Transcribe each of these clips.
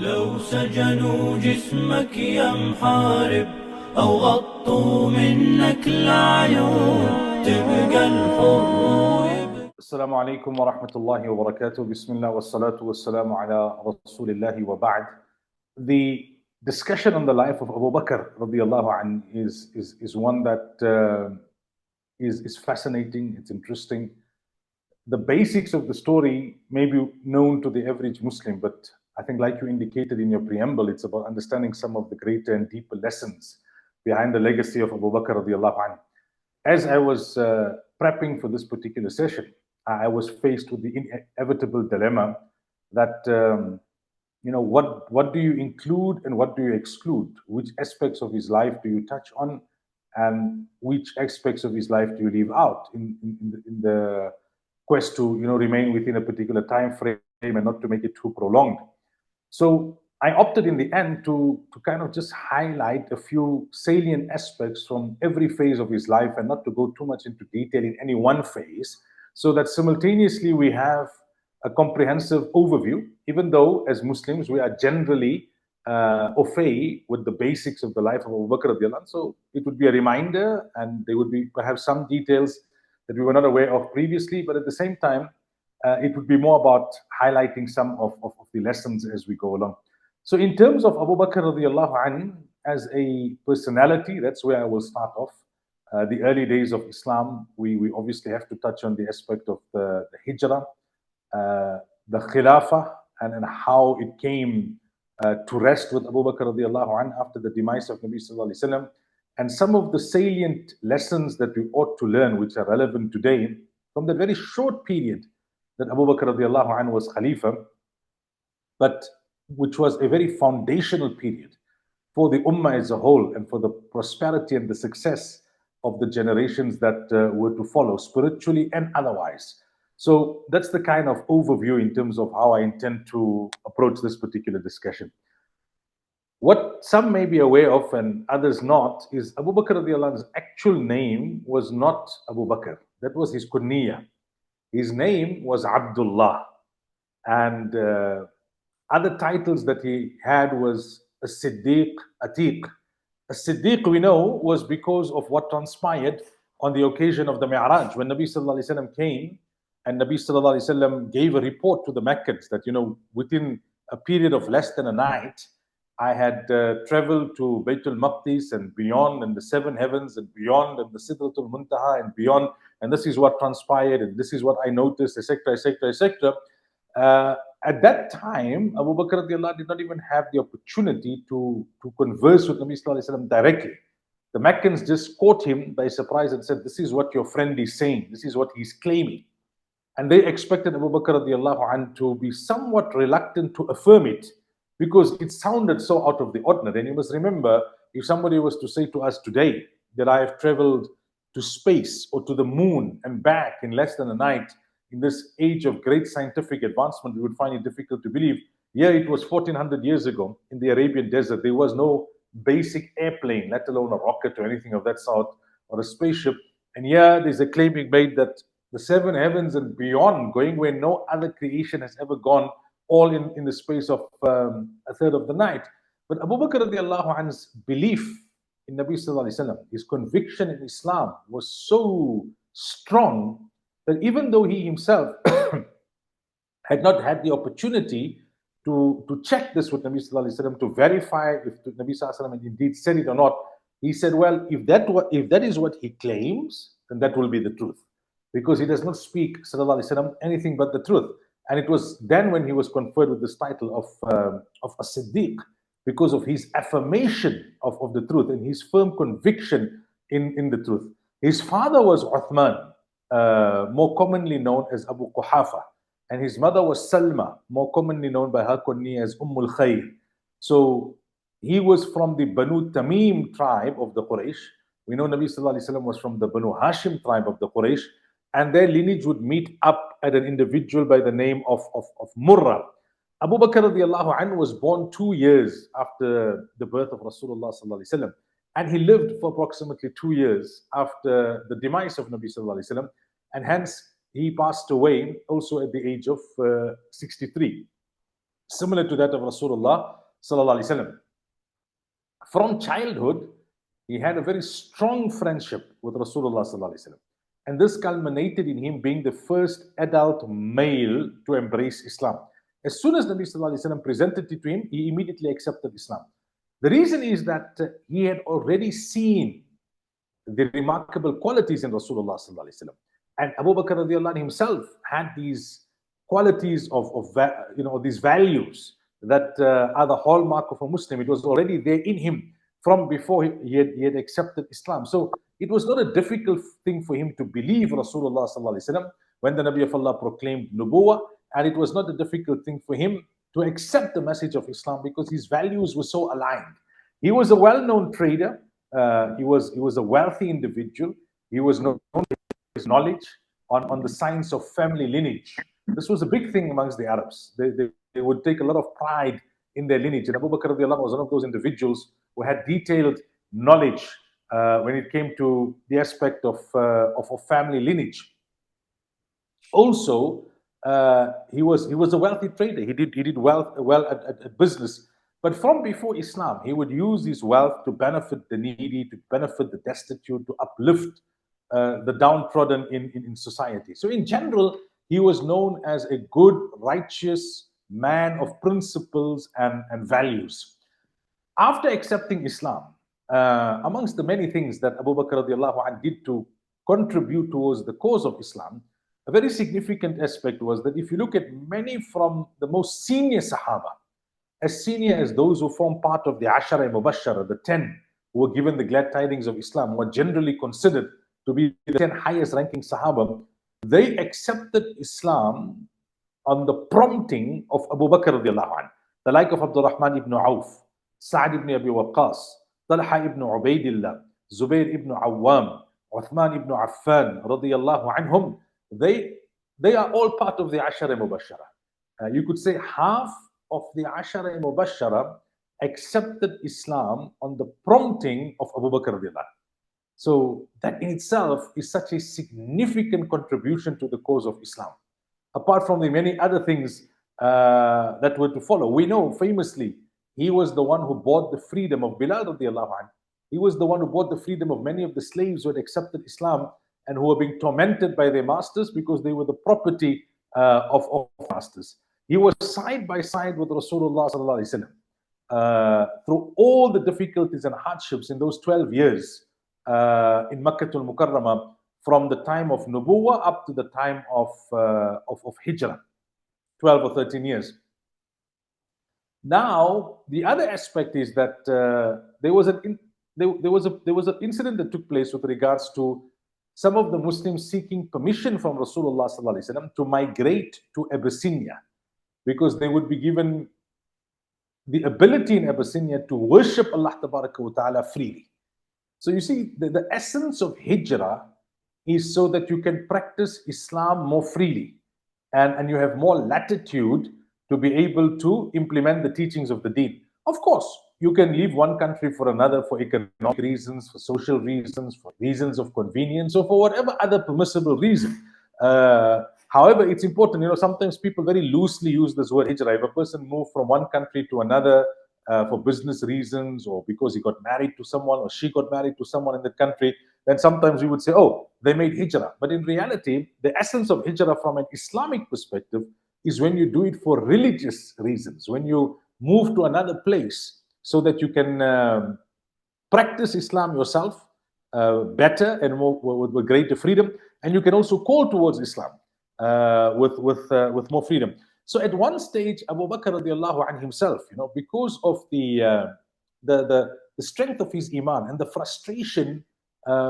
لو سجنوا جسمك يا محارب أو غطوا منك العيون تبقى الحر. السلام عليكم ورحمة الله وبركاته. Bismillah wa salatu wa salamu ala Rasulillahi wa ba'd. The discussion on the life of Abu Bakr radiallahu anh is one that is fascinating, it's interesting. The basics of the story may be known to the average Muslim, but I think, like you indicated in your preamble, it's about understanding some of the greater and deeper lessons behind the legacy of Abu Bakr radiallahu anh. As I was prepping for this particular session, I was faced with the inevitable dilemma that what do you include and what do you exclude? Which aspects of his life do you touch on, and which aspects of his life do you leave out in the quest to remain within a particular time frame and not to make it too prolonged? So I opted in the end to kind of just highlight a few salient aspects from every phase of his life and not to go too much into detail in any one phase, so that simultaneously we have a comprehensive overview, even though as Muslims we are generally au fait with the basics of the life of Abu Bakr radiallahu anh. So it would be a reminder, and there would be perhaps some details that we were not aware of previously, but at the same time, it would be more about highlighting some of the lessons as we go along. So in terms of Abu Bakr radiallahu anh as a personality, that's where I will start off. The early days of Islam, we obviously have to touch on the aspect of the hijrah, the khilafah, and how it came to rest with Abu Bakr radiallahu anh after the demise of Nabi sallallahu alaihi wasallam, and some of the salient lessons that we ought to learn, which are relevant today, from the very short period that Abu Bakr radiallahu anh was Khalifa, but which was a very foundational period for the Ummah as a whole and for the prosperity and the success of the generations that were to follow, spiritually and otherwise. So that's the kind of overview in terms of how I intend to approach this particular discussion. What some may be aware of and others not is Abu Bakr radiallahu anhu's actual name was not Abu Bakr. That was his kunniya. His name was Abdullah. And other titles that he had was a Siddiq, Atiq. A Siddiq, we know, was because of what transpired on the occasion of the Mi'raj, when Nabi sallallahu alaihi wasallam came and Nabi sallallahu alaihi wasallam gave a report to the Meccans that, within a period of less than a night, I had traveled to Baytul Maqdis and beyond, and the seven heavens and beyond, and the Sidratul Muntaha and beyond, and this is what transpired, and this is what I noticed, etc., etc., etc. At that time, Abu Bakr radiallahu did not even have the opportunity to converse with Nabi sallallahu alaihi wasallam directly. The Meccans just caught him by surprise and said, "This is what your friend is saying. This is what he's claiming." And they expected Abu Bakr radiallahu anh to be somewhat reluctant to affirm it because it sounded so out of the ordinary. And you must remember, if somebody was to say to us today that I have traveled to space or to the moon and back in less than a night, in this age of great scientific advancement, we would find it difficult to believe. Yeah, it was 1400 years ago in the Arabian desert. There was no basic airplane, let alone a rocket or anything of that sort, or a spaceship. And yeah, there's a claim being made that the seven heavens and beyond, going where no other creation has ever gone, all in the space of a third of the night. But Abu Bakr radiallahu anhu's belief in Nabi sallallahu alaihi wasallam, his conviction in Islam was so strong that even though he himself had not had the opportunity to check this with Nabi sallallahu alaihi wasallam, to verify if Nabi sallallahu alaihi wasallam indeed said it or not, he said, well, if that is what he claims, then that will be the truth, because he does not speak sallallahu alaihi wasallam anything but the truth. And it was then when he was conferred with this title of a Siddiq, because of his affirmation of the truth and his firm conviction in the truth. His father was Uthman, more commonly known as Abu Quhafa, and his mother was Salma, more commonly known by her kunya as Ummul Khair. So he was from the Banu Tamim tribe of the Quraysh. We know Nabi sallallahu alaihi wasallam was from the Banu Hashim tribe of the Quraysh, and their lineage would meet up at an individual by the name of Murrah. Abu Bakr radiallahu anhu was born 2 years after the birth of Rasulullah sallallahu alaihi wasallam, and he lived for approximately 2 years after the demise of Nabi sallallahu alaihi wasallam, and hence he passed away also at the age of 63. similar to that of Rasulullah sallallahu alaihi wasallam. From childhood, he had a very strong friendship with Rasulullah sallallahu alaihi wasallam. And this culminated in him being the first adult male to embrace Islam. As soon as Nabi sallallahu alaihi wasallam presented it to him, he immediately accepted Islam. The reason is that he had already seen the remarkable qualities in Rasulullah sallallahu alaihi wasallam. And Abu Bakr radiallahu anh himself had these qualities of these values that are the hallmark of a Muslim. It was already there in him from before he had accepted Islam. So it was not a difficult thing for him to believe Rasulullah sallallahu alaihi wasallam when the Nabi of Allah proclaimed nubuwah, and it was not a difficult thing for him to accept the message of Islam because his values were so aligned. He was a well-known trader. He was a wealthy individual. He was known for his knowledge on the science of family lineage. This was a big thing amongst the Arabs. They would take a lot of pride in their lineage. And Abu Bakr radiallahu anh was one of those individuals who had detailed knowledge when it came to the aspect of family lineage. Also, he was a wealthy trader. He did well at business. But from before Islam, he would use his wealth to benefit the needy, to benefit the destitute, to uplift the downtrodden in society. So in general, he was known as a good, righteous man of principles and values. After accepting Islam, amongst the many things that Abu Bakr radiallahu anh did to contribute towards the cause of Islam, a very significant aspect was that if you look at many from the most senior Sahaba, as senior as those who form part of the Ashara Mubashara, the 10 who were given the glad tidings of Islam, were generally considered to be the 10 highest ranking Sahaba, they accepted Islam on the prompting of Abu Bakr radiallahu anh, the like of Abdurrahman ibn Auf, Sa'd ibn Abi Waqqas, Talha ibn Ubaidillah, Zubair ibn Awwam, Uthman ibn Affan radiallahu anhum. They are all part of the Ashara Mubashara. You could say half of the Ashara Mubashara accepted Islam on the prompting of Abu Bakr radiallahu anh. So that in itself is such a significant contribution to the cause of Islam. Apart from the many other things that were to follow, we know famously he was the one who bought the freedom of Bilal radiallahu anh. He was the one who bought the freedom of many of the slaves who had accepted Islam and who were being tormented by their masters because they were the property of masters. He was side by side with Rasulullah sallallahu alaihi wasallam through all the difficulties and hardships in those 12 years in Makkah al-Mukarramah, from the time of Nubuwah up to the time of Hijrah, 12 or 13 years. Now, the other aspect is that there was an incident that took place with regards to some of the Muslims seeking permission from Rasulullah sallallahu alaihi wasallam to migrate to Abyssinia, because they would be given the ability in Abyssinia to worship Allah Tabaraka wa Ta'ala freely. So you see, the essence of Hijrah is so that you can practice Islam more freely and you have more latitude to be able to implement the teachings of the Deen. Of course, you can leave one country for another for economic reasons, for social reasons, for reasons of convenience, or for whatever other permissible reason. However, it's important, sometimes people very loosely use this word hijrah. If a person moved from one country to another for business reasons, or because he got married to someone, or she got married to someone in the country, then sometimes we would say, oh, they made hijrah. But in reality, the essence of hijrah from an Islamic perspective is when you do it for religious reasons, when you move to another place so that you can practice Islam yourself better and with greater freedom, and you can also call towards Islam with more freedom. So at one stage, Abu Bakr radiallahu anh himself, because of the strength of his iman and the frustration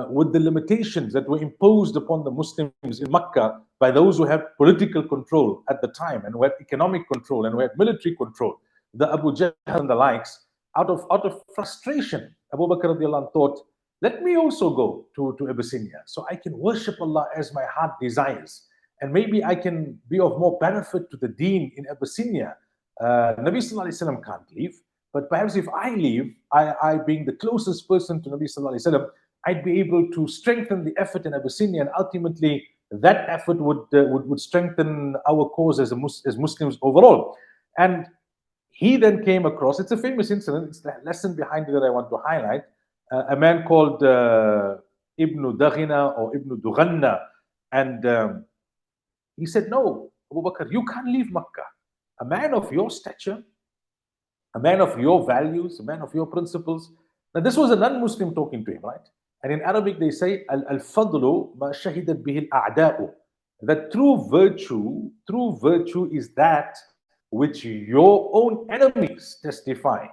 with the limitations that were imposed upon the Muslims in Makkah by those who had political control at the time, and who had economic control, and who had military control, the Abu Jahl and the likes, out of frustration, Abu Bakr radiallahu anh thought, let me also go to Abyssinia so I can worship Allah as my heart desires. And maybe I can be of more benefit to the deen in Abyssinia. Nabi sallallahu alaihi wasallam can't leave, but perhaps if I leave, I being the closest person to Nabi sallallahu alaihi wasallam, I'd be able to strengthen the effort in Abyssinia, and ultimately that effort would strengthen our cause as Muslims overall. And he then came across, it's a famous incident, it's the lesson behind it that I want to highlight, a man called Ibn Daghina or Ibn Dughanna. And he said, no, Abu Bakr, you can't leave Makkah. A man of your stature, a man of your values, a man of your principles. Now, this was a non-Muslim talking to him, right? And in Arabic, they say, al-fadlu ma shahidat bihi al-a'da'u. That true virtue is that which your own enemies testify.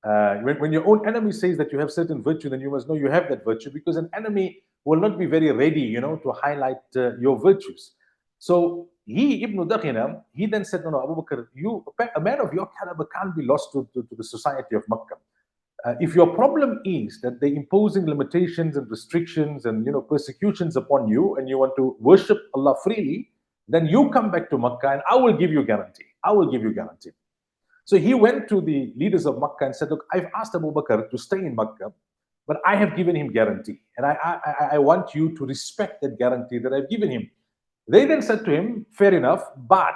When your own enemy says that you have certain virtue, then you must know you have that virtue, because an enemy will not be very ready, to highlight your virtues. So he, Ibn Daghina, he then said, no, Abu Bakr, a man of your caliber can't be lost to the society of Makkah. If your problem is that they're imposing limitations and restrictions and persecutions upon you, and you want to worship Allah freely, then you come back to Makkah and I will give you guarantee. I will give you guarantee. So he went to the leaders of Makkah and said, look, I've asked Abu Bakr to stay in Makkah, but I have given him guarantee. And I want you to respect that guarantee that I've given him. They then said to him, fair enough, but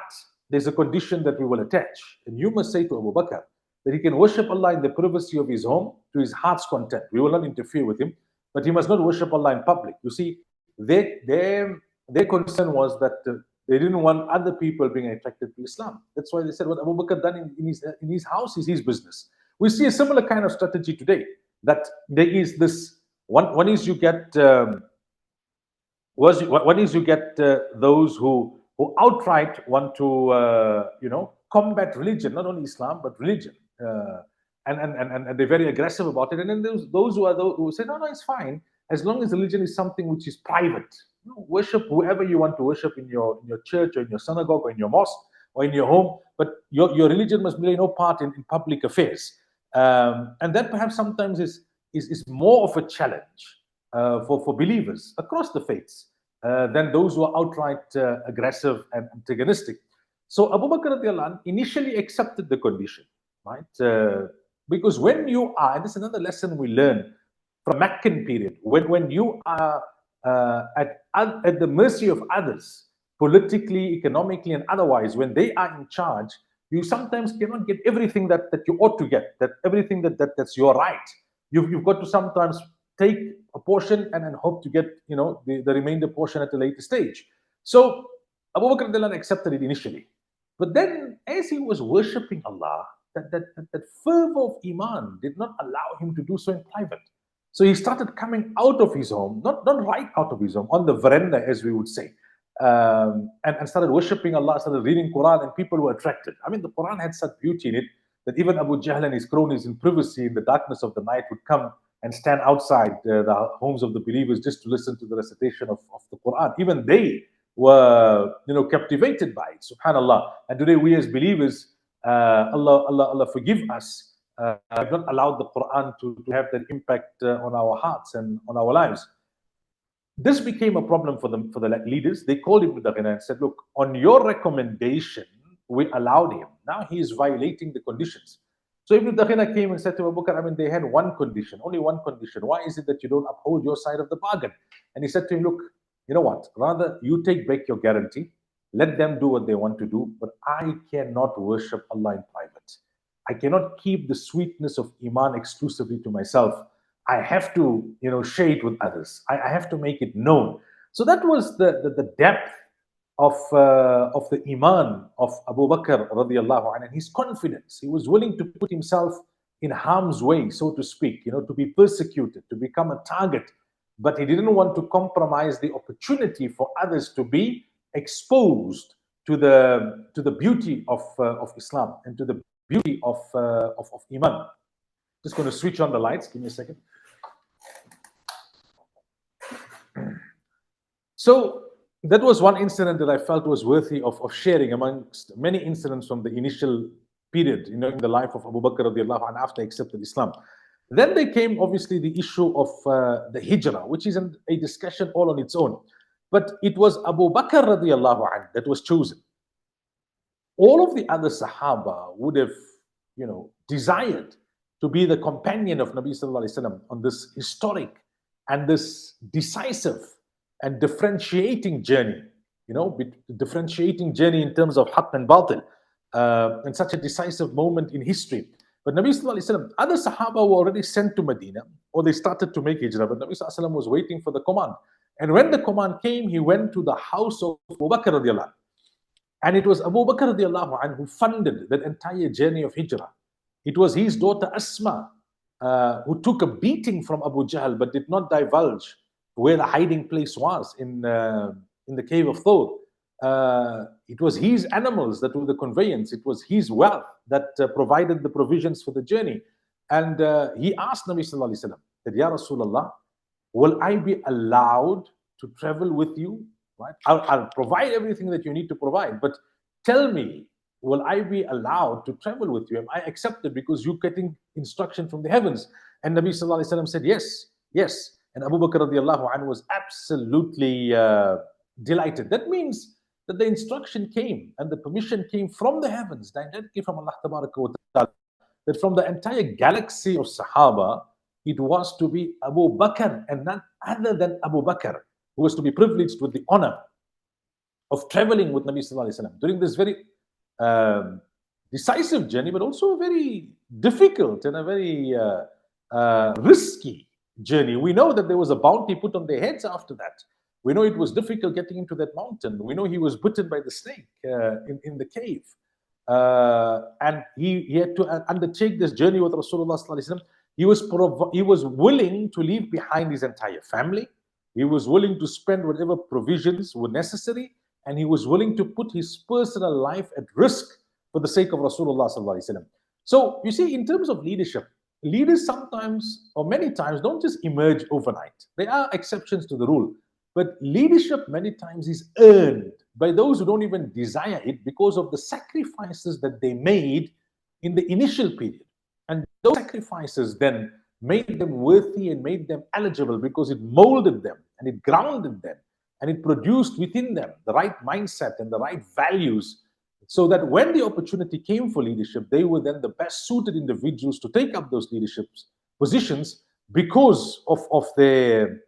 there's a condition that we will attach. And you must say to Abu Bakr that he can worship Allah in the privacy of his home to his heart's content. We will not interfere with him, but he must not worship Allah in public. You see, their concern was that they didn't want other people being attracted to Islam. That's why they said what Abu Bakr done in his house is his business. We see a similar kind of strategy today, that there is this, one is you get those who outright want to combat religion, not only Islam but religion, and they're very aggressive about it. And then there's those who say, no, it's fine as long as religion is something which is private. Worship whoever you want to worship in your church or in your synagogue or in your mosque or in your home, but your religion must play no part in public affairs. And that perhaps sometimes is more of a challenge for believers across the faiths than those who are outright aggressive and antagonistic. So Abu Bakr radiallahu anh initially accepted the condition, right? Because when you are, and this is another lesson we learn from Meccan period, when you are at the mercy of others, politically, economically, and otherwise, when they are in charge, you sometimes cannot get everything that you ought to get, that everything that's your right. You've got to sometimes take a portion and hope to get the remainder portion at a later stage. So Abu Bakr accepted it initially, but then as he was worshipping Allah, that fervor of iman did not allow him to do so in private. So he started coming out of his home, not right out of his home, on the veranda, as we would say, and started worshipping Allah, started reading Quran, and people were attracted. I mean, the Quran had such beauty in it that even Abu Jahl and his cronies in privacy in the darkness of the night would come and stand outside the homes of the believers just to listen to the recitation of the Quran. Even they were captivated by it, subhanallah. And today we as believers, Allah forgive us, have not allowed the Quran to have that impact on our hearts and on our lives. This became a problem for the leaders. They called Ibn Daghina and said, look, on your recommendation, we allowed him. Now he is violating the conditions. So Ibn Daghina came and said to Abu Bakr, I mean, they had one condition, only one condition. Why is it that you don't uphold your side of the bargain? And he said to him, look, you know what? Rather, you take back your guarantee. Let them do what they want to do, but I cannot worship Allah in private. I cannot keep the sweetness of Iman exclusively to myself. I have to, share it with others. I have to make it known. So that was the depth of the Iman of Abu Bakr radiallahu anhu, and his confidence. He was willing to put himself in harm's way, so to speak, to be persecuted, to become a target. But he didn't want to compromise the opportunity for others to be exposed to the beauty of Islam and to the beauty of Iman. Just going to switch on the lights. Give me a second. So that was one incident that I felt was worthy of sharing amongst many incidents from the initial period, in the life of Abu Bakr radiallahu anhu after he accepted Islam. Then there came obviously the issue of the hijrah, which is a discussion all on its own. But it was Abu Bakr radiallahu anhu that was chosen. All of the other Sahaba would have, desired to be the companion of Nabi sallallahu alaihi wasallam on this historic and this decisive and differentiating journey, differentiating journey in terms of haqq and batil. and such a decisive moment in history. But Nabi Sallallahu Alaihi Wasallam, other Sahaba were already sent to Medina, or they started to make hijrah, but Nabi Sallallahu Alaihi Wasallam was waiting for the command. And when the command came, he went to the house of Abu Bakr radiallahu anh. And it was Abu Bakr radiallahu anh who funded that entire journey of hijrah. It was his daughter Asma who took a beating from Abu Jahl but did not divulge where the hiding place was in the cave of Thawr. It was his animals that were the conveyance. It was his wealth that provided the provisions for the journey. And he asked Nabi Sallallahu Alaihi Wasallam that, Ya Rasulullah, will I be allowed to travel with you? Right? I'll provide everything that you need to provide, but tell me, will I be allowed to travel with you? Am I accepted because you're getting instruction from the heavens? And Nabi Sallallahu Alaihi Wasallam said, yes, yes. And Abu Bakr radiallahu anhu was absolutely delighted. That means that the instruction came and the permission came from the heavens, directly from Allah Tabaraka wa Ta'ala, that from the entire galaxy of Sahaba, it was to be Abu Bakr and none other than Abu Bakr who was to be privileged with the honor of traveling with Nabi Sallallahu Alaihi Wasallam during this very decisive journey, but also a very difficult and a very risky journey. We know that there was a bounty put on their heads after that. We know it was difficult getting into that mountain. We know he was bitten by the snake in the cave. And he had to undertake this journey with Rasulullah Sallallahu Alaihi Wasallam. He was willing to leave behind his entire family. He was willing to spend whatever provisions were necessary, and he was willing to put his personal life at risk for the sake of Rasulullah Sallallahu Alaihi Wasallam. So you see, in terms of leadership, leaders sometimes or many times don't just emerge overnight. There are exceptions to the rule. But leadership many times is earned by those who don't even desire it because of the sacrifices that they made in the initial period. And those sacrifices then made them worthy and made them eligible because it molded them and it grounded them and it produced within them the right mindset and the right values, so that when the opportunity came for leadership, they were then the best suited individuals to take up those leadership positions because of their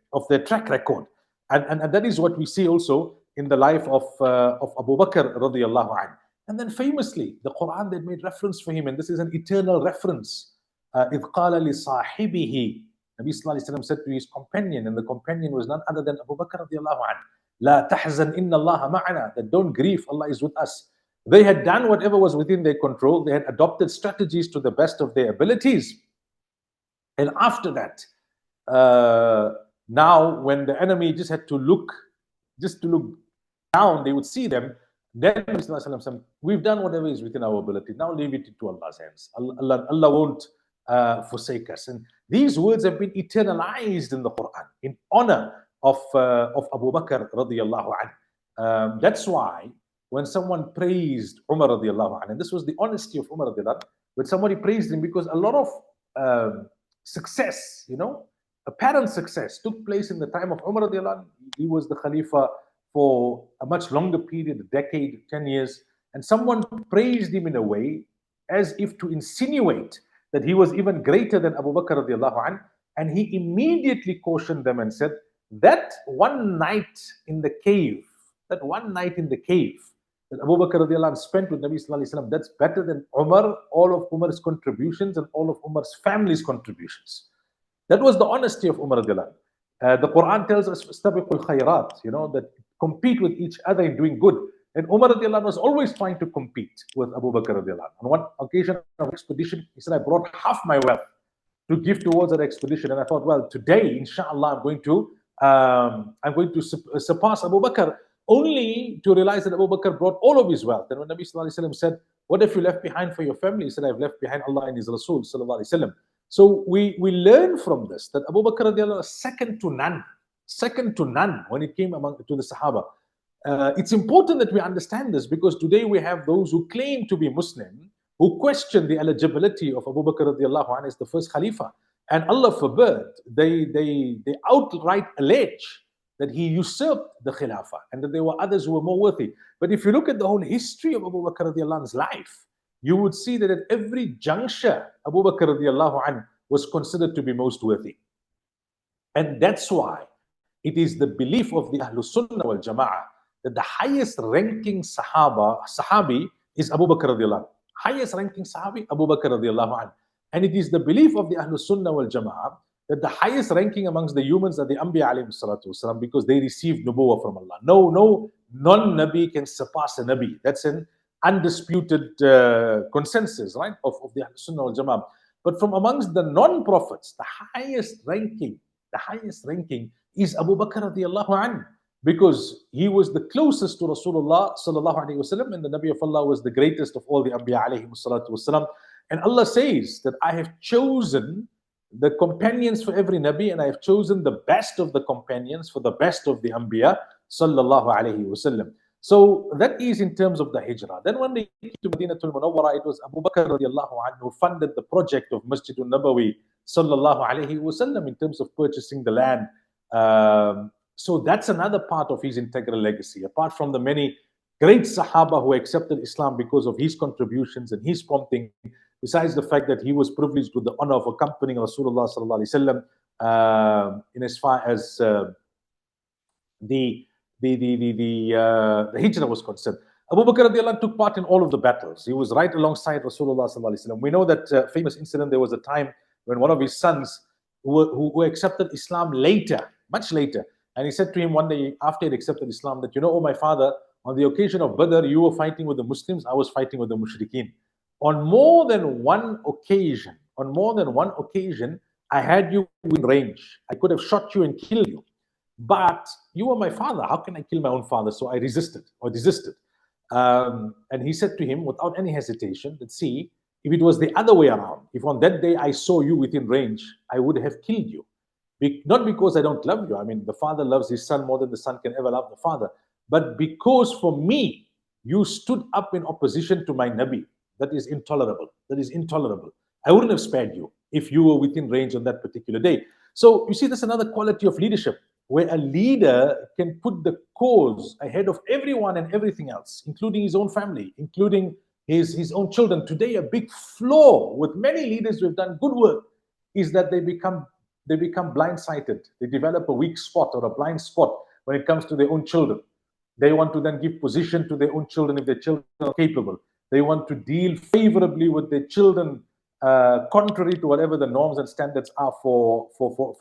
track record. And that is what we see also in the life of Abu Bakr radiallahu anhu. And then famously, the Quran that made reference for him, and this is an eternal reference. إِذْ قَالَ لِصَاحِبِهِ Nabi Sallallahu Alaihi Wasallam said to his companion, and the companion was none other than Abu Bakr radiallahu anhu, لَا تَحْزَنْ إِنَّ اللَّهَ مَعَنَا, that don't grieve, Allah is with us. They had done whatever was within their control. They had adopted strategies to the best of their abilities. And after that, now when the enemy just had to look down, they would see them. Then we've done whatever is within our ability. Now leave it to Allah's hands. Allah won't forsake us. And these words have been eternalized in the Quran in honor of Abu Bakr radiallahu anhu. That's why when someone praised Umar radiallahu anhu, and this was the honesty of Umar radiallahu anhu, when somebody praised him, because a lot of success, apparent success took place in the time of Umar radiallahu anhu. He was the Khalifa for a much longer period, a decade, 10 years, and someone praised him in a way as if to insinuate that he was even greater than Abu Bakr radiallahu anhu, and he immediately cautioned them and said, that one night in the cave that Abu Bakr radiallahu anhu spent with Nabi Sallallahu Alaihi Wasallam, that's better than Umar, all of Umar's contributions and all of Umar's family's contributions. That was the honesty of Umar radiallahu anhu. The Quran tells us, "Istabiqul khayrat," that compete with each other in doing good. And Umar radiallahu anhu was always trying to compete with Abu Bakr radiallahu anhu. On one occasion of expedition, he said, I brought half my wealth to give towards that expedition. And I thought, well, today, inshallah, I'm going to surpass Abu Bakr, only to realize that Abu Bakr brought all of his wealth. And when Nabi Sallallahu Alaihi Wasallam said, what have you left behind for your family? He said, I've left behind Allah and His Rasul Sallallahu Alaihi Wasallam. So we learn from this that Abu Bakr radiallahu anhu is second to none when it came to the Sahaba. It's important that we understand this, because today we have those who claim to be Muslim who question the eligibility of Abu Bakr radiallahu anhu as the first Khalifa. And Allah forbid, they outright allege that he usurped the Khilafah and that there were others who were more worthy. But if you look at the whole history of Abu Bakr radiallahu anhu's life, you would see that at every juncture, Abu Bakr radiallahu anhu was considered to be most worthy. And that's why it is the belief of the Ahlus Sunnah wal Jama'ah that the highest ranking Sahabi is Abu Bakr radiallahu anhu. Highest ranking Sahabi, Abu Bakr radiallahu anhu. And it is the belief of the Ahlul Sunnah wal Jama'ah that the highest ranking amongst the humans are the Anbiya alayhi salatu wasalam, because they received nubuwwah from Allah. No non-Nabi can surpass a Nabi. That's an undisputed consensus, right, of the Ahlul Sunnah wal Jama'ah. But from amongst the non-prophets, the highest ranking is Abu Bakr radiallahu anhu, because he was the closest to Rasulullah sallallahu alaihi wasallam, and the Nabi of Allah was the greatest of all the Anbiya alayhi salatu wasalam. And Allah says that I have chosen the companions for every Nabi, and I have chosen the best of the companions for the best of the Anbiya sallallahu alaihi wasallam. So that is in terms of the hijrah. Then when they came to Madinatul Munawwara, it was Abu Bakr radiallahu anhu who funded the project of Masjidul Nabawi sallallahu alaihi wasallam in terms of purchasing the land. So that's another part of his integral legacy, apart from the many great Sahaba who accepted Islam because of his contributions and his prompting. Besides the fact that he was privileged with the honor of accompanying Rasulullah sallallahu alaihi wasallam in as far as the hijrah was concerned. Abu Bakr radiallahu anh took part in all of the battles. He was right alongside Rasulullah sallallahu alaihi wasallam. We know that famous incident. There was a time when one of his sons who accepted Islam later, much later, and he said to him one day after he accepted Islam that, oh my father, on the occasion of Badr, you were fighting with the Muslims, I was fighting with the Mushrikeen. On more than one occasion, I had you in range. I could have shot you and killed you. But you were my father. How can I kill my own father? So I resisted or desisted. And he said to him without any hesitation that, see, if it was the other way around, if on that day I saw you within range, I would have killed you. Not because I don't love you. I mean, the father loves his son more than the son can ever love the father. But because for me, you stood up in opposition to my Nabi. That is intolerable. I wouldn't have spared you if you were within range on that particular day. So you see, that's another quality of leadership, where a leader can put the cause ahead of everyone and everything else, including his own family, including his own children. Today, a big flaw with many leaders who have done good work is that they become blind-sighted. They develop a weak spot or a blind spot when it comes to their own children. They want to then give position to their own children if their children are capable. They want to deal favorably with their children, contrary to whatever the norms and standards are for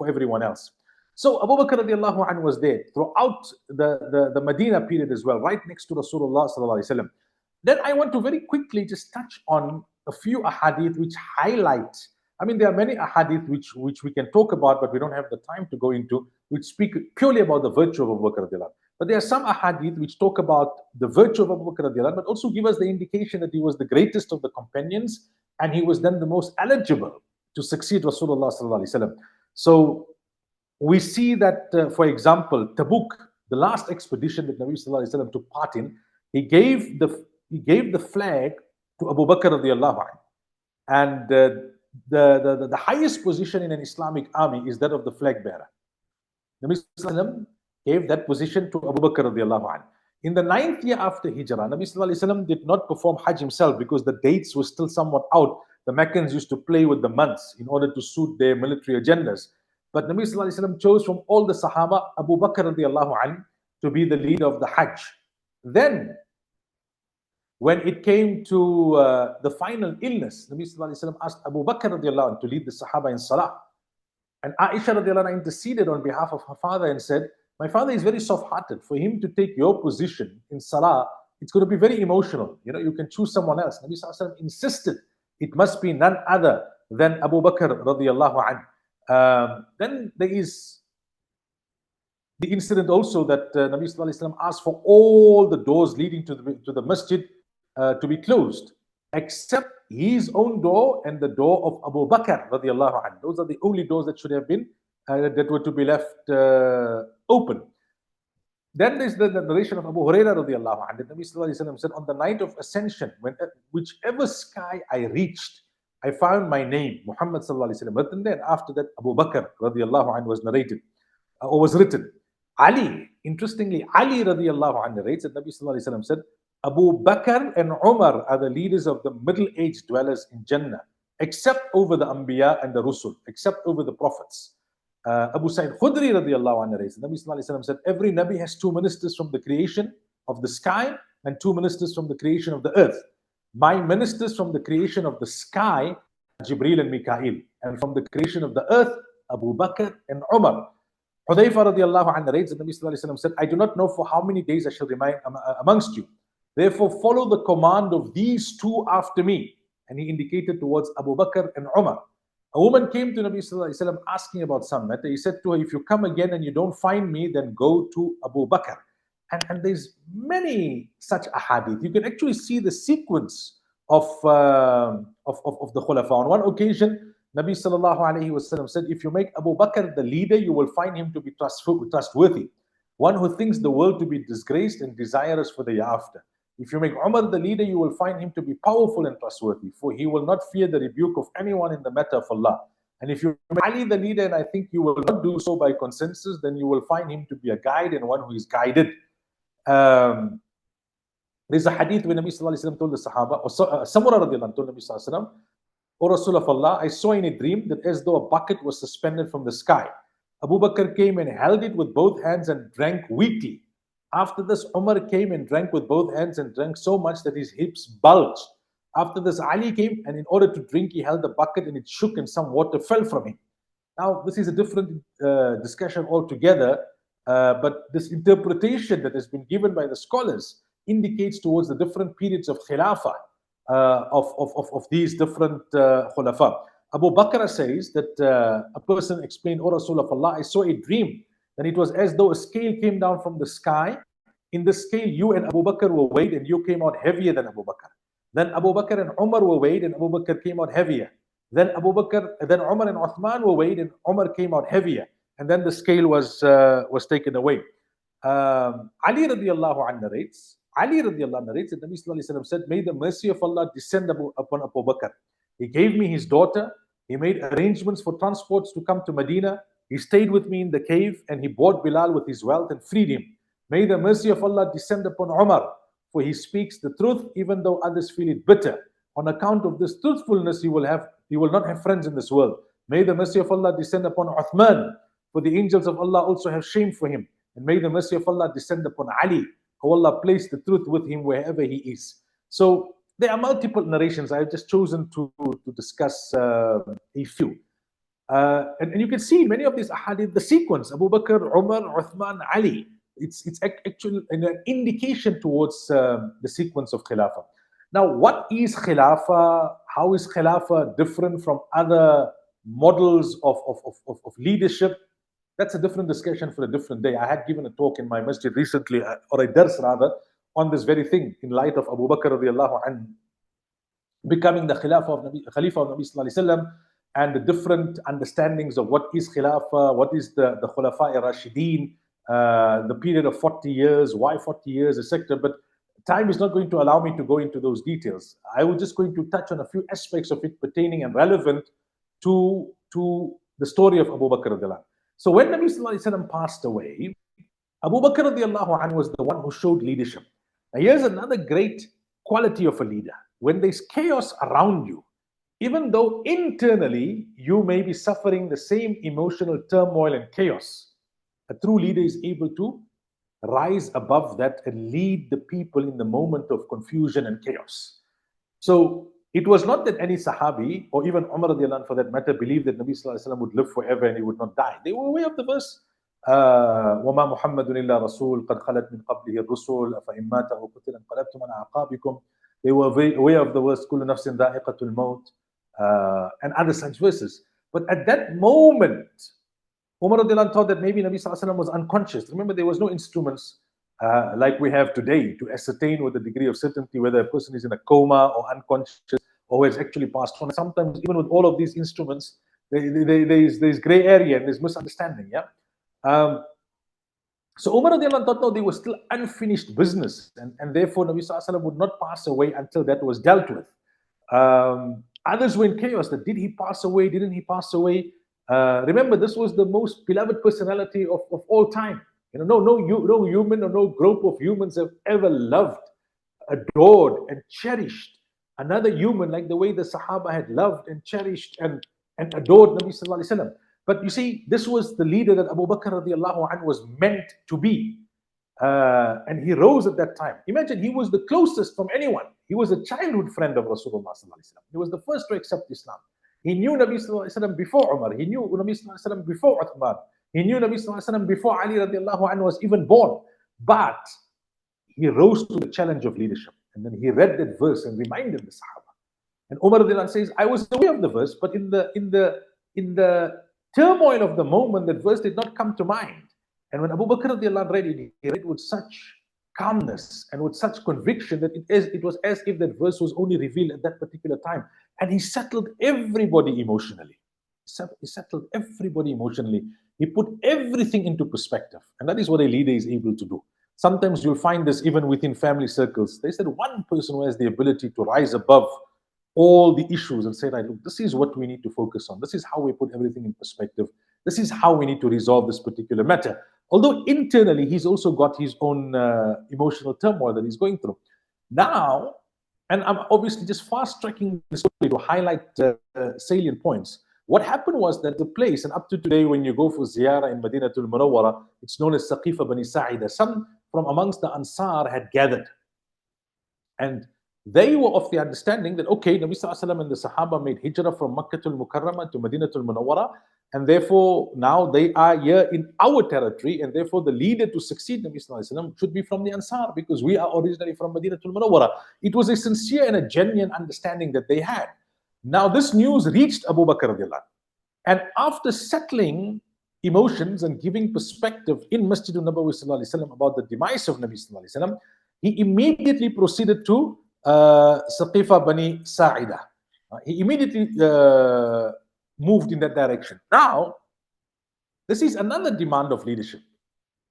everyone else. So Abu Bakr radiallahu anhu was there throughout the Medina period as well, right next to Rasulullah sallallahu alaihi wasallam. Then I want to very quickly just touch on a few ahadith which highlight, I mean, there are many ahadith which we can talk about, but we don't have the time to go into, which speak purely about the virtue of Abu Bakr radiallahu anhu. But there are some ahadith which talk about the virtue of Abu Bakr radiallahu anhu, but also give us the indication that he was the greatest of the companions, and he was then the most eligible to succeed Rasulullah sallallahu alaihi wasallam. So we see that, for example, Tabuk, the last expedition that Nabi sallallahu alaihi wasallam took part in, he gave the flag to Abu Bakr radiallahu anhu, and the highest position in an Islamic army is that of the flag bearer. Nabi sallallahu alaihi wasallam gave that position to Abu Bakr radiallahu anhu. In the 9th year after Hijrah, Nabi sallallahu alaihi wasallam did not perform Hajj himself because the dates were still somewhat out. The Meccans used to play with the months in order to suit their military agendas. But Nabi sallallahu alaihi wasallam chose from all the Sahaba Abu Bakr radiallahu anhu to be the leader of the Hajj. Then, when it came to the final illness, Nabi sallallahu alaihi wasallam asked Abu Bakr radiallahu anhu to lead the Sahaba in Salah. And Aisha radiallahu anha interceded on behalf of her father and said, my father is very soft-hearted. For him to take your position in Salah, it's going to be very emotional. You can choose someone else. Nabi sallallahu alaihi wasallam insisted it must be none other than Abu Bakr radiallahu anhu. Then there is the incident also that Nabi sallallahu alaihi wasallam asked for all the doors leading to the masjid to be closed, except his own door and the door of Abu Bakr radiallahu anhu. Those are the only doors that should have been that were to be left open. Then there's the narration of Abu Hurairah radiallahu anhu. Nabi sallallahu alaihi wasallam said, on the night of ascension, whichever sky I reached, I found my name, Muhammad sallallahu alaihi wasallam, written there. After that, Abu Bakr radiallahu anhu was narrated or was written. Ali, interestingly, Ali radiallahu anhu narrates that Nabi sallallahu alaihi wasallam said, Abu Bakr and Umar are the leaders of the middle-aged dwellers in Jannah, except over the Anbiya and the Rusul, except over the prophets. Abu Sa'id Khudri radiallahu anhu narrates, Nabi sallallahu alaihi wasallam said, every Nabi has 2 ministers from the creation of the sky and 2 ministers from the creation of the earth. My ministers from the creation of the sky, Jibreel and Mikael, and from the creation of the earth, Abu Bakr and Umar. Hudayfa radiallahu anhu narrates that Nabi sallallahu alayhi wa sallam said, I do not know for how many days I shall remain amongst you. Therefore, follow the command of these two after me. And he indicated towards Abu Bakr and Umar. A woman came to Nabi sallallahu alayhi wa sallam asking about some matter. He said to her, if you come again and you don't find me, then go to Abu Bakr. And there's many such ahadith. You can actually see the sequence of the Khulafa. On one occasion, Nabi sallallahu alayhi wasallam said, if you make Abu Bakr the leader, you will find him to be trustworthy. One who thinks the world to be disgraced and desirous for the hereafter. If you make Umar the leader, you will find him to be powerful and trustworthy, for he will not fear the rebuke of anyone in the matter of Allah. And if you make Ali the leader, and I think you will not do so by consensus, then you will find him to be a guide and one who is guided. There's a hadith where Nabi sallallahu alayhi wa sallam told the Sahaba, or Samura radiallahu anhu told Nabi sallallahu alayhi wa sallam, O Rasul of Allah, I saw in a dream that as though a bucket was suspended from the sky. Abu Bakr came and held it with both hands and drank weakly. After this, Umar came and drank with both hands and drank so much that his hips bulged. After this, Ali came, and in order to drink, he held the bucket and it shook and some water fell from him. Now, this is a different discussion altogether, but this interpretation that has been given by the scholars indicates towards the different periods of Khilafah of these different Khulafa. Abu Bakr says that a person explained, O Rasul of Allah, I saw a dream, and it was as though a scale came down from the sky. In the scale, you and Abu Bakr were weighed, and you came out heavier than Abu Bakr. Then Abu Bakr and Umar were weighed, and Abu Bakr came out heavier. Then Umar and Uthman were weighed, and Umar came out heavier. And then the scale was taken away. Ali radiallahu anhu narrates that Nabi sallallahu alayhi wa sallam said, may the mercy of Allah descend upon Abu Bakr. He gave me his daughter. He made arrangements for transports to come to Medina. He stayed with me in the cave, and he bought Bilal with his wealth and freed him. May the mercy of Allah descend upon Umar, for he speaks the truth even though others feel it bitter. On account of this truthfulness, he will not have friends in this world. May the mercy of Allah descend upon Uthman, for the angels of Allah also have shame for him. And may the mercy of Allah descend upon Ali, who Allah place the truth with him wherever he is. So there are multiple narrations. I have just chosen to discuss a few. And you can see many of these ahadith, the sequence, Abu Bakr, Umar, Uthman, Ali. It's actually an indication towards the sequence of Khilafah. Now, what is Khilafah? How is Khilafah different from other models of leadership? That's a different discussion for a different day. I had given a talk in my masjid recently, or a dars rather, on this very thing, in light of Abu Bakr radiallahu anhu becoming the Khalifa of Nabi sallallahu alayhi wa sallam, and the different understandings of what is Khilafah, what is the Khulafa Rashideen, the period of 40 years, why 40 years, etc. But time is not going to allow me to go into those details. I was just going to touch on a few aspects of it pertaining and relevant to the story of Abu Bakr radiallahu anhu. So when Nabi sallallahu alayhi wa sallam passed away, Abu Bakr radiallahu anhu was the one who showed leadership. Now here's another great quality of a leader. When there's chaos around you, even though internally you may be suffering the same emotional turmoil and chaos, a true leader is able to rise above that and lead the people in the moment of confusion and chaos. So it was not that any Sahabi, or even Umar radiallahu anhu for that matter, believed that Nabi sallallahu alayhi wa sallam would live forever and he would not die. They were aware of the verse, وَمَا مُحَمَّدٌ إِلَّا رَسُولٌ قَدْ خَلَتْ مِنْ قَبْلِهِ الرُّسُلُ أَفَإِنْ مَاتَ أَوْ قُتِلَ انقلبتم عَلَى أَعْقَابِكُمْ. They were aware of the verse, كُلُّ نَفْسٍ ذَائِقَةُ الْمَوْتِ, and other such verses. But at that moment, Umar radiallahu anhu thought that maybe Nabi sallallahu alayhi wa sallam was unconscious. Remember, there was no instruments like we have today to ascertain with a degree of certainty whether a person is in a coma or unconscious or has actually passed on. Sometimes even with all of these instruments, there's gray area and there's misunderstanding. So Umar radiallahu anhu thought, no, they were still unfinished business, and therefore Nabi sallallahu alayhi wa sallam would not pass away until that was dealt with. Others were in chaos. That did he pass away? Didn't he pass away? Remember, this was the most beloved personality of all time. No human or no group of humans have ever loved, adored, and cherished another human like the way the Sahaba had loved and cherished and adored Nabi sallallahu alayhi wa sallam. But you see, this was the leader that Abu Bakr radiallahu anhu was meant to be. And he rose at that time. Imagine, he was the closest from anyone. He was a childhood friend of Rasulullah sallallahu alaihi wasallam. He was the first to accept Islam. He knew Nabi sallallahu alaihi wasallam before Umar. He knew Nabi sallallahu alaihi wasallam before Uthman. He knew Nabi sallallahu alaihi wasallam before Ali radiallahu anhu was even born. But he rose to the challenge of leadership. And then he read that verse and reminded the Sahaba. And Umar radiallahu anhu says, I was aware of the verse, but in the turmoil of the moment, that verse did not come to mind. And when Abu Bakr radiallahu anhu read it, he read it with such calmness and with such conviction that it was as if that verse was only revealed at that particular time. And he settled everybody emotionally. He settled everybody emotionally. He put everything into perspective. And that is what a leader is able to do. Sometimes you'll find this even within family circles. They said one person who has the ability to rise above all the issues and say, right, look, this is what we need to focus on. This is how we put everything in perspective. This is how we need to resolve this particular matter. Although internally, he's also got his own emotional turmoil that he's going through. Now, and I'm obviously just fast-tracking the story to highlight salient points. What happened was that the place, and up to today, when you go for ziyarah in Madinatul Munawwara, it's known as Saqifa Bani Sa'ida. Some from amongst the Ansar had gathered. And they were of the understanding that, okay, Nabi Sallallahu Alaihi Wasallam and the Sahaba made hijrah from Makkatul Mukarramah to Madinatul Munawwara, and therefore now they are here in our territory, and therefore the leader to succeed Nabi Sallallahu Alaihi Wasallam should be from the Ansar, because we are originally from Madinatul Munawwara. It was a sincere and a genuine understanding that they had. Now this news reached Abu Bakr radiallahu anhu, and after settling emotions and giving perspective in Masjidul Nabawi Sallallahu Alaihi Wasallam about the demise of Nabi Sallallahu Alaihi Wasallam, he immediately proceeded to Saqifa Bani Sa'ida. He immediately moved in that direction. Now, this is another demand of leadership,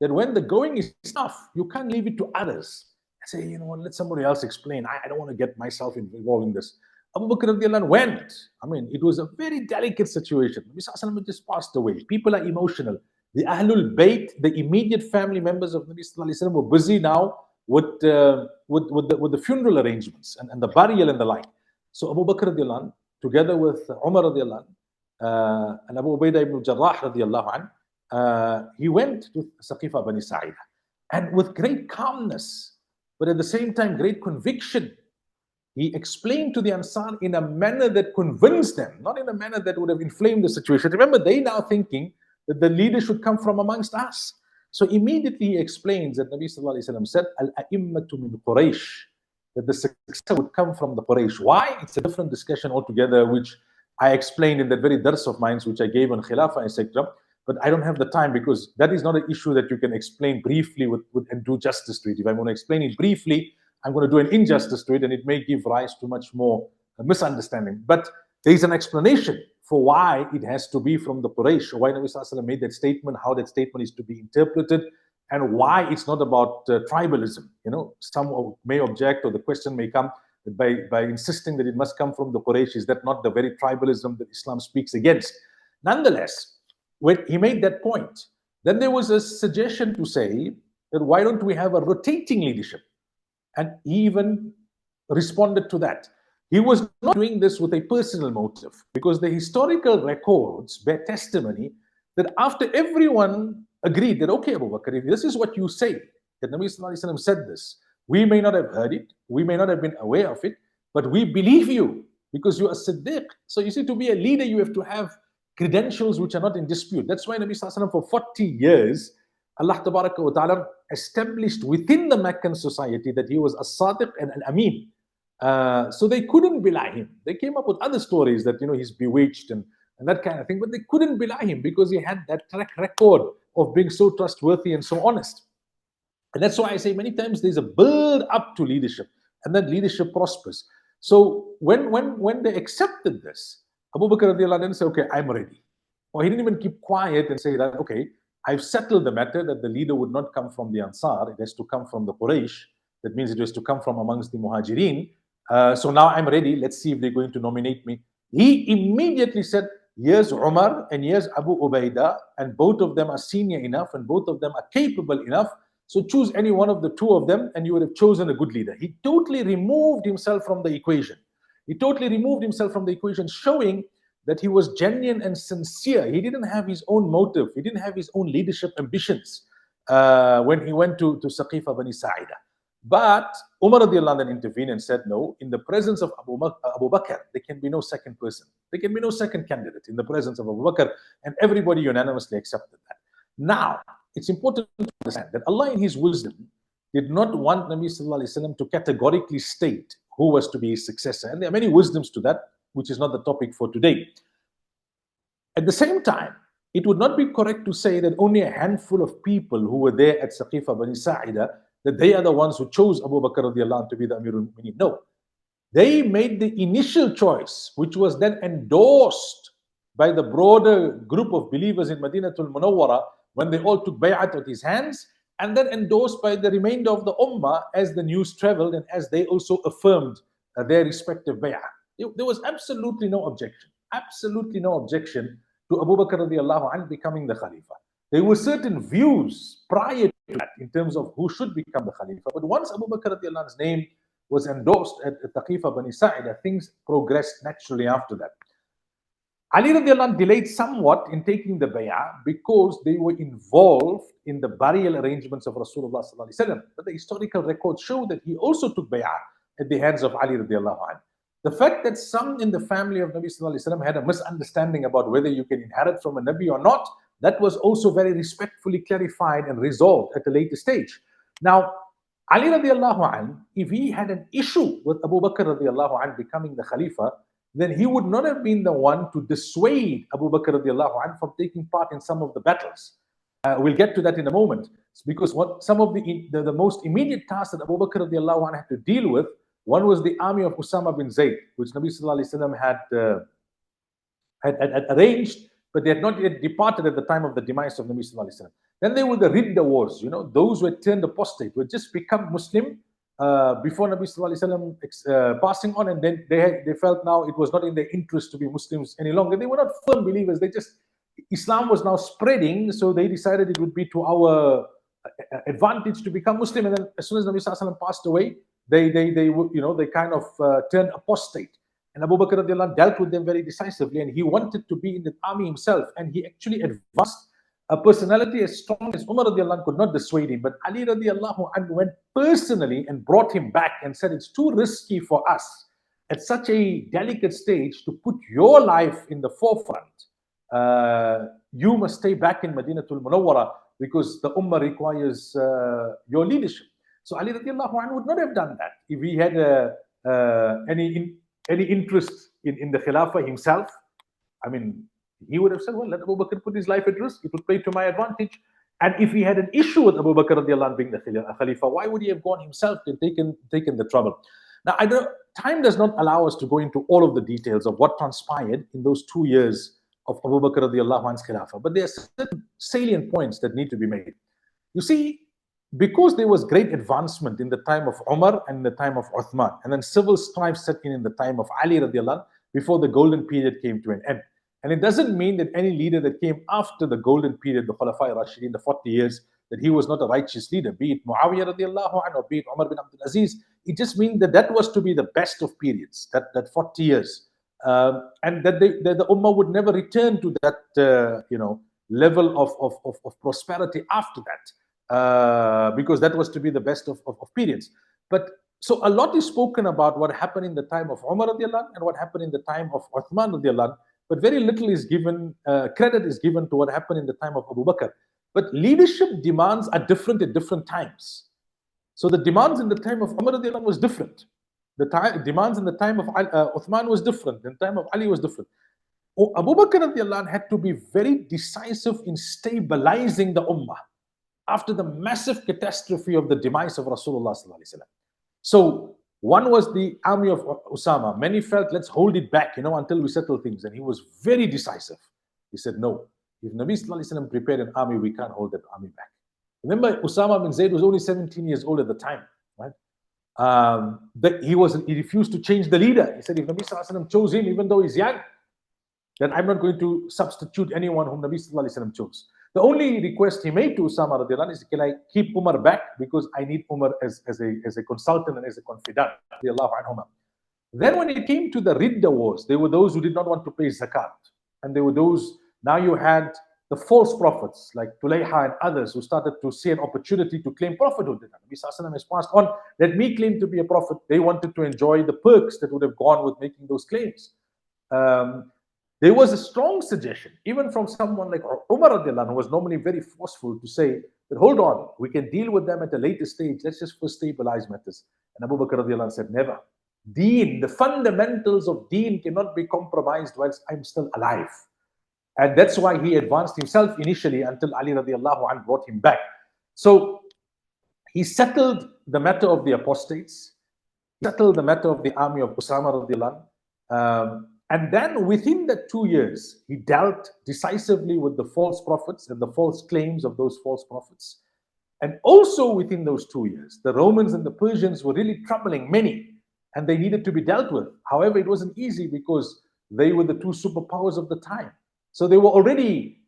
that when the going is tough, you can't leave it to others. Say, you know what, let somebody else explain. I don't want to get myself involved in this. Abu Bakr radiallahu anhu went. I mean, it was a very delicate situation. Nabi Sallallahu Alaihi Wasallam just passed away. People are emotional. The Ahlul Bayt, the immediate family members of Nabi Sallallahu Alaihi Wasallam, were busy now with the funeral arrangements and the burial and the like. So Abu Bakr radiallahu anhu, together with Umar radiallahu anhu, and Abu Ubaidah ibn Jarrah radiallahu anhu, he went to Saqifa Bani Sa'ida. And with great calmness, but at the same time great conviction, he explained to the Ansar in a manner that convinced them, not in a manner that would have inflamed the situation. Remember, they now thinking that the leader should come from amongst us. So immediately he explains that Nabi Sallallahu Alaihi Wasallam said, Al-a'immatu min Quraysh, that the successor would come from the Quraysh. Why? It's a different discussion altogether, which I explained in that very dars of mine, which I gave on Khilafah, etc. But I don't have the time, because that is not an issue that you can explain briefly and do justice to it. If I'm going to explain it briefly, I'm going to do an injustice to it, and it may give rise to much more misunderstanding. But there is an explanation for why it has to be from the Quraysh, why Nabi Sallallahu Alaihi Wasallam made that statement, how that statement is to be interpreted, and why it's not about tribalism. You know, some may object, or the question may come that by insisting that it must come from the Quraysh, is that not the very tribalism that Islam speaks against? Nonetheless, when he made that point, then there was a suggestion to say that why don't we have a rotating leadership? And he even responded to that. He was not doing this with a personal motive, because the historical records bear testimony that after everyone agreed that, okay, Abu Bakr, if this is what you say, that Nabi Sallallahu Alaihi Wasallam said this, we may not have heard it, we may not have been aware of it, but we believe you because you are Siddiq. So you see, to be a leader, you have to have credentials which are not in dispute. That's why Nabi Sallallahu Alaihi Wasallam for 40 years, Allah Tabaraka wa Ta'ala established within the Meccan society that he was a Sadiq and an Amin. So they couldn't belie him. They came up with other stories that, you know, he's bewitched and that kind of thing, but they couldn't belie him because he had that track record of being so trustworthy and so honest. And that's why I say many times there's a build up to leadership, and that leadership prospers. So when they accepted this, Abu Bakr radiallahu anhu said, okay, I'm ready. Or he didn't even keep quiet and say that, okay, I've settled the matter that the leader would not come from the Ansar, it has to come from the Quraysh. That means it has to come from amongst the Muhajirin. So now I'm ready. Let's see if they're going to nominate me. He immediately said, here's Umar and here's Abu Ubaidah, and both of them are senior enough and both of them are capable enough. So choose any one of the two of them and you would have chosen a good leader. He totally removed himself from the equation. He totally removed himself from the equation, showing that he was genuine and sincere. He didn't have his own motive. He didn't have his own leadership ambitions. when he went to Saqifa Bani Sa'ida. But Umar radiallahu anh intervened and said, no, in the presence of Abu Bakr, there can be no second person. There can be no second candidate in the presence of Abu Bakr, and everybody unanimously accepted that. Now, it's important to understand that Allah in His wisdom did not want Nabi Sallallahu Alaihi Wasallam to categorically state who was to be his successor. And there are many wisdoms to that, which is not the topic for today. At the same time, it would not be correct to say that only a handful of people who were there at Saqifa Bani Sa'ida, that they are the ones who chose Abu Bakr radiallahu anh to be the Amirul Mu'mineen. No. They made the initial choice, which was then endorsed by the broader group of believers in Madinatul Munawwara when they all took bay'at at his hands, and then endorsed by the remainder of the ummah as the news traveled and as they also affirmed their respective bay'ah. There was absolutely no objection to Abu Bakr radiallahu anh becoming the Khalifa. There were certain views prior to that in terms of who should become the Khalifa. But once Abu Bakr radiallahu anh's name was endorsed at Saqifa Bani Sa'ida, things progressed naturally after that. Ali radiallahu anh delayed somewhat in taking the bay'ah because they were involved in the burial arrangements of Rasulullah sallallahu alaihi wasallam. But the historical records show that he also took bay'ah at the hands of Ali radiallahu anh. The fact that some in the family of Nabi sallallahu alaihi wasallam had a misunderstanding about whether you can inherit from a Nabi or not, that was also very respectfully clarified and resolved at a later stage. Now, Ali radiallahu anh, if he had an issue with Abu Bakr radiallahu anh becoming the Khalifa, then he would not have been the one to dissuade Abu Bakr radiallahu anh from taking part in some of the battles. We'll get to that in a moment. It's because some of the most immediate tasks that Abu Bakr radiallahu anh had to deal with, one was the army of Usama bin Zayd, which Nabi sallallahu alaihi wasallam had arranged, but they had not yet departed at the time of the demise of Nabi sallallahu alaihi wasallam. Then there were the Ridda wars, those who had turned apostate, who had just become Muslim before Nabi sallallahu alaihi wasallam passing on, and then they felt now it was not in their interest to be Muslims any longer. They were not firm believers. Islam was now spreading, so they decided it would be to our advantage to become Muslim. And then as soon as Nabi sallallahu alaihi wasallam passed away, they kind of turned apostate. And Abu Bakr radiallahu anh dealt with them very decisively, and he wanted to be in the army himself, and he actually advanced a personality as strong as Umar radiallahu anh could not dissuade him. But Ali radiallahu anh went personally and brought him back and said, it's too risky for us at such a delicate stage to put your life in the forefront. You must stay back in Madinatul Munawwara because the Ummah requires your leadership. So Ali radiallahu anh would not have done that if he had any interest in the Khilafah himself. I mean, he would have said, well, let Abu Bakr put his life at risk. It would play to my advantage. And if he had an issue with Abu Bakr radiallahu anh being the Khalifa, why would he have gone himself and taken the trouble? Now, time does not allow us to go into all of the details of what transpired in those 2 years of Abu Bakr radiallahu anh's Khilafah. But there are certain salient points that need to be made. You see, because there was great advancement in the time of Umar and in the time of Uthman, and then civil strife set in the time of Ali radiallahu anh, before the golden period came to an end. And it doesn't mean that any leader that came after the golden period, the Khulafa Rashidin, the 40 years, that he was not a righteous leader, be it Muawiyah radiallahu anh or be it Umar bin Abdul Aziz. It just means that was to be the best of periods, that 40 years. And that the Ummah would never return to that level of prosperity after that. Because that was to be the best of periods. But so a lot is spoken about what happened in the time of Umar radiallahu anh and what happened in the time of Uthman radiallahu anh, but very little is given, credit is given to what happened in the time of Abu Bakr. But leadership demands are different at different times. So the demands in the time of Umar radiallahu anh was different. The demands in the time of Uthman was different. The time of Ali was different. Abu Bakr radiallahu anh had to be very decisive in stabilizing the Ummah after the massive catastrophe of the demise of Rasulullah sallallahu alaihi wasallam. So one was the army of Usama. Many felt, let's hold it back, until we settle things. And he was very decisive. He said, no, if Nabi sallallahu alaihi wasallam prepared an army, we can't hold that army back. Remember, Usama bin Zayd was only 17 years old at the time, right? He refused to change the leader. He said, if Nabi sallallahu alaihi wasallam chose him, even though he's young, then I'm not going to substitute anyone whom Nabi sallallahu alaihi wasallam chose. The only request he made to Usama radiallahu anh is, can I keep Umar back? Because I need Umar as a consultant and as a confidant. Then when it came to the Ridda wars, there were those who did not want to pay zakat. And there were those, now you had the false prophets like Tulayha and others who started to see an opportunity to claim prophethood. Nabi Sallallahu Alaihi Wasallam has passed on. Let me claim to be a prophet. They wanted to enjoy the perks that would have gone with making those claims. There was a strong suggestion, even from someone like Umar radiallahu anhu, who was normally very forceful, to say that hold on, we can deal with them at a later stage. Let's just first stabilize matters. And Abu Bakr radiallahu anhu said, never. Deen, the fundamentals of deen cannot be compromised whilst I'm still alive. And that's why he advanced himself initially until Ali radiallahu anhu brought him back. So he settled the matter of the apostates, settled the matter of the army of Usama radiallahu anhu. And then within the 2 years, he dealt decisively with the false prophets and the false claims of those false prophets. And also within those 2 years, the Romans and the Persians were really troubling many, and they needed to be dealt with. However, it wasn't easy because they were the two superpowers of the time. So there were already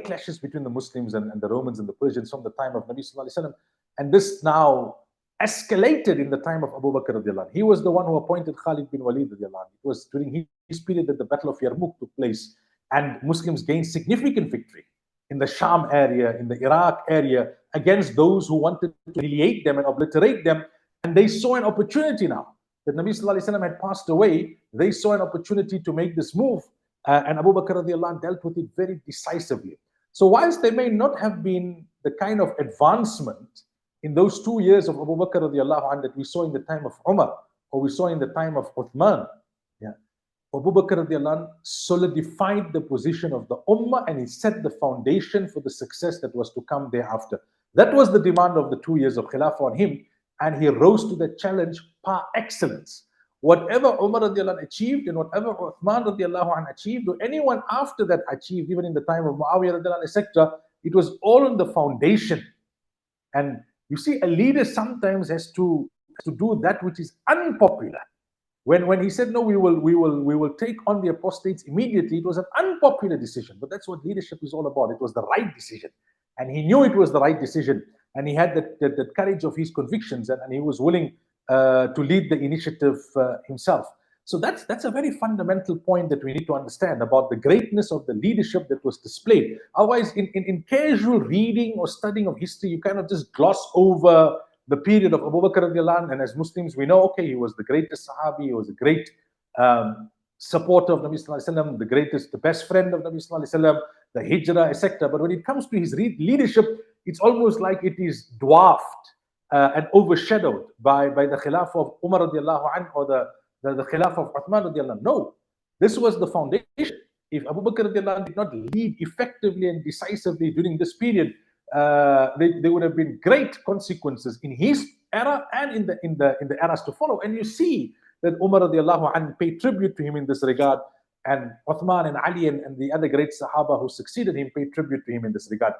clashes between the Muslims and the Romans and the Persians from the time of Nabi Sallallahu Alaihi Wasallam. And this now escalated in the time of Abu Bakr radiallahu anh. He was the one who appointed Khalid bin Walid radiallahu anh. It was during his period that the Battle of Yarmouk took place, and Muslims gained significant victory in the Sham area, in the Iraq area, against those who wanted to humiliate them and obliterate them. And they saw an opportunity now that Nabi Sallallahu Alaihi Wasallam had passed away. They saw an opportunity to make this move, and Abu Bakr radiallahu anh dealt with it very decisively. So whilst there may not have been the kind of advancement in those 2 years of Abu Bakr radiallahu anh that we saw in the time of Umar, or we saw in the time of Uthman, Abu Bakr radiallahu anh solidified the position of the Ummah, and he set the foundation for the success that was to come thereafter. That was the demand of the 2 years of Khilafah on him, and he rose to the challenge par excellence. Whatever Umar radiallahu anh achieved, and whatever Uthman radiallahu anh achieved, or anyone after that achieved, even in the time of Muawiyah radiallahu anh, etc., it was all on the foundation. And you see, a leader sometimes has to do that which is unpopular. When he said, no, we will take on the apostates immediately, it was an unpopular decision. But that's what leadership is all about. It was the right decision. And he knew it was the right decision. And he had that courage of his convictions, and he was willing to lead the initiative himself. So that's a very fundamental point that we need to understand about the greatness of the leadership that was displayed. Otherwise, in casual reading or studying of history, you kind of just gloss over the period of Abu Bakr radiallahu anh. And as Muslims, we know, okay, he was the greatest Sahabi, he was a great supporter of Nabi Sallallahu Alaihi Wasallam, the best friend of Nabi Sallallahu Alaihi Wasallam, the Hijrah, etc. But when it comes to his leadership, it's almost like it is dwarfed and overshadowed by the Khilafah of Umar radiallahu anh, or the Khilafah of Uthman radiallahu anh. No, this was the foundation. If Abu Bakr radiallahu anh did not lead effectively and decisively during this period, there would have been great consequences in his era and in the eras to follow. And you see that Umar radiallahu anh paid tribute to him in this regard, and Uthman and Ali and the other great Sahaba who succeeded him paid tribute to him in this regard.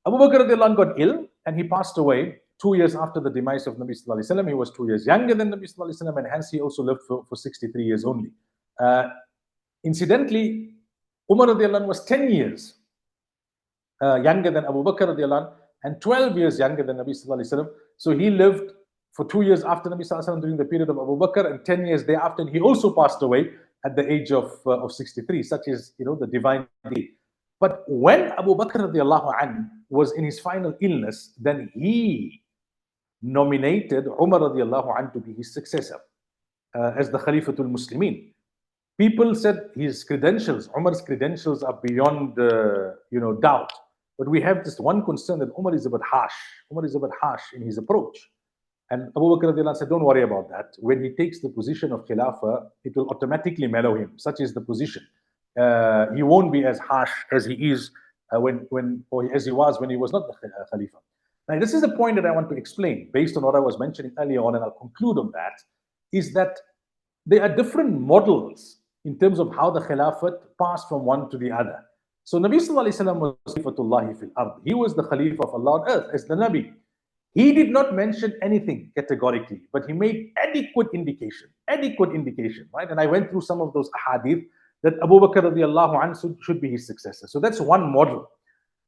Abu Bakr radiallahu anh got ill, and he passed away 2 years after the demise of Nabi Sallallahu Alaihi Wasallam. He was 2 years younger than Nabi Sallallahu Alaihi Wasallam, and hence he also lived for 63 years only. Incidentally, Umar radiallahu anh was 10 years younger than Abu Bakr radiallahu anh, and 12 years younger than Nabi Sallallahu Alaihi Wasallam. So he lived for 2 years after Nabi Sallallahu Alaihi Wasallam during the period of Abu Bakr, and 10 years thereafter, and he also passed away at the age of 63. Such is, the divine day. But when Abu Bakr radiallahu anh was in his final illness, then he nominated Umar radiallahu anh to be his successor as the Khalifatul Muslimin. People said his credentials, Umar's credentials, are beyond doubt. But we have just one concern, that Umar is a bit harsh. Umar is a bit harsh in his approach. And Abu Bakr radiallahu anh said, don't worry about that. When he takes the position of Khilafah, it will automatically mellow him. Such is the position. He won't be as harsh as he is as he was when he was not the Khalifa. Now, this is the point that I want to explain based on what I was mentioning earlier on, and I'll conclude on that, is that there are different models in terms of how the Khilafat passed from one to the other. So Nabi Sallallahu Alaihi Wasallam was Khalifatullah fil ard. He was the Khalifa of Allah on earth as the Nabi. He did not mention anything categorically, but he made adequate indication, right? And I went through some of those ahadith that Abu Bakr radiallahu anh should be his successor. So that's one model.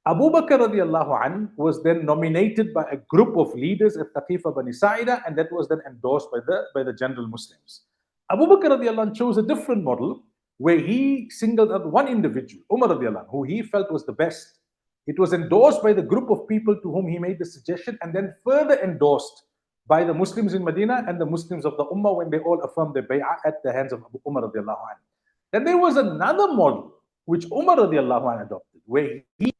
Abu Bakr radiallahu anh was then nominated by a group of leaders at Taqifa Bani Sa'ida, and that was then endorsed by the general Muslims. Abu Bakr radiallahu anh chose a different model, where he singled out one individual, Umar radiallahu anhu, who he felt was the best. It was endorsed by the group of people to whom he made the suggestion, and then further endorsed by the Muslims in Medina and the Muslims of the Ummah when they all affirmed their bay'ah at the hands of Abu Umar radiallahu anhu. Then there was another model which Umar radiallahu anhu adopted, where he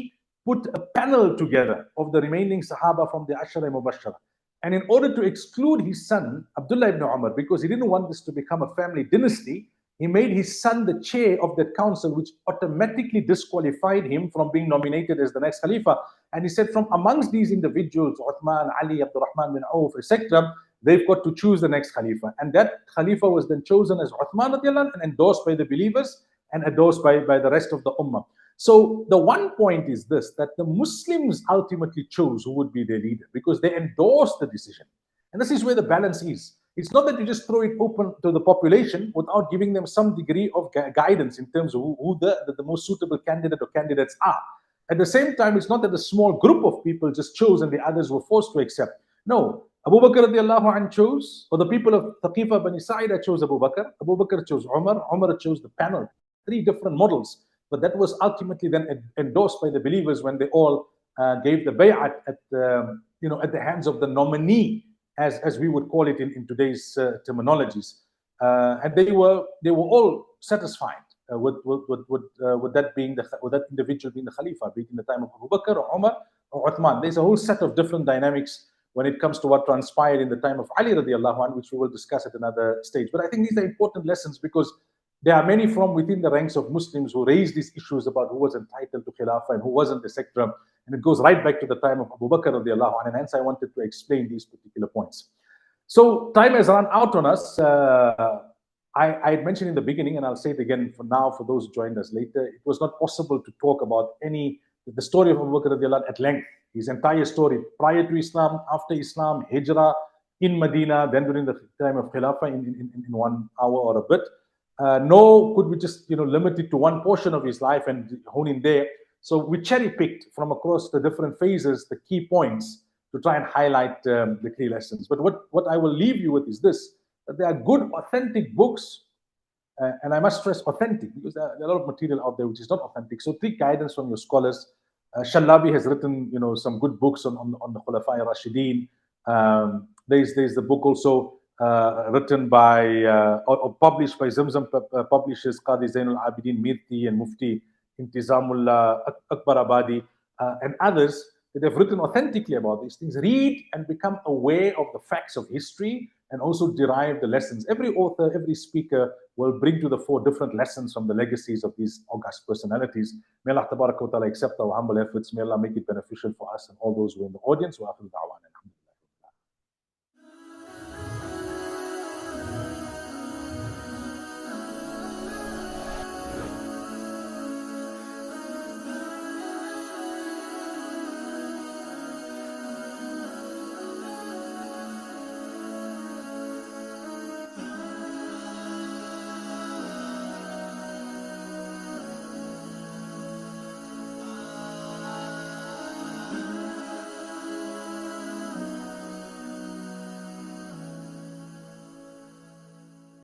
put a panel together of the remaining Sahaba from the Ashara Mubashara. And in order to exclude his son, Abdullah ibn Umar, because he didn't want this to become a family dynasty, he made his son the chair of that council, which automatically disqualified him from being nominated as the next Khalifa. And he said, from amongst these individuals, Uthman, Ali, Abdurrahman bin Auf, etc., they've got to choose the next Khalifa. And that Khalifa was then chosen as Uthman radiallahu anhu, and endorsed by the believers and endorsed by the rest of the Ummah. So the one point is this, that the Muslims ultimately chose who would be their leader because they endorsed the decision. And this is where the balance is. It's not that you just throw it open to the population without giving them some degree of guidance in terms of who the most suitable candidate or candidates are. At the same time, it's not that a small group of people just chose and the others were forced to accept. No, Abu Bakr radiallahu anhu chose, or the people of Thaqifa Bani Sa'ida chose Abu Bakr chose Umar chose the panel. 3 different models. But that was ultimately then endorsed by the believers when they all gave the bay'at at the hands of the nominee, as we would call it in today's terminologies, and they were all satisfied with that individual being the Khalifa, be it in the time of Abu Bakr or Umar or Uthman. There's a whole set of different dynamics when it comes to what transpired in the time of Ali radiallahu anhu, which we will discuss at another stage. But I think these are important lessons because there are many from within the ranks of Muslims who raised these issues about who was entitled to Khilafah and who wasn't, etc. And it goes right back to the time of Abu Bakr radiallahu anhu, and hence I wanted to explain these particular points. So time has run out on us. I had mentioned in the beginning, and I'll say it again for now for those who joined us later, it was not possible to talk about the story of Abu Bakr radiallahu anhu at length. His entire story prior to Islam, after Islam, Hijrah, in Medina, then during the time of Khilafah in 1 hour or a bit. Nor could we just limit it to one portion of his life and hone in there. So we cherry picked from across the different phases the key points to try and highlight the key lessons. But what I will leave you with is this, that there are good authentic books, and I must stress authentic because there are a lot of material out there which is not authentic. So take guidance from your scholars. Shalabi has written some good books on the Khulafa Rashideen. There's the book also written by or published by Zamzam publishers, Qadi Zainul Abidin Mirti and Mufti Intizamullah Akbar Abadi and others that have written authentically about these things. Read and become aware of the facts of history and also derive the lessons. Every author, every speaker will bring to the fore different lessons from the legacies of these august personalities. May Allah Tabaraka wa Ta'ala accept our humble efforts. May Allah make it beneficial for us and all those who are in the audience. Wa akhiru da'wana.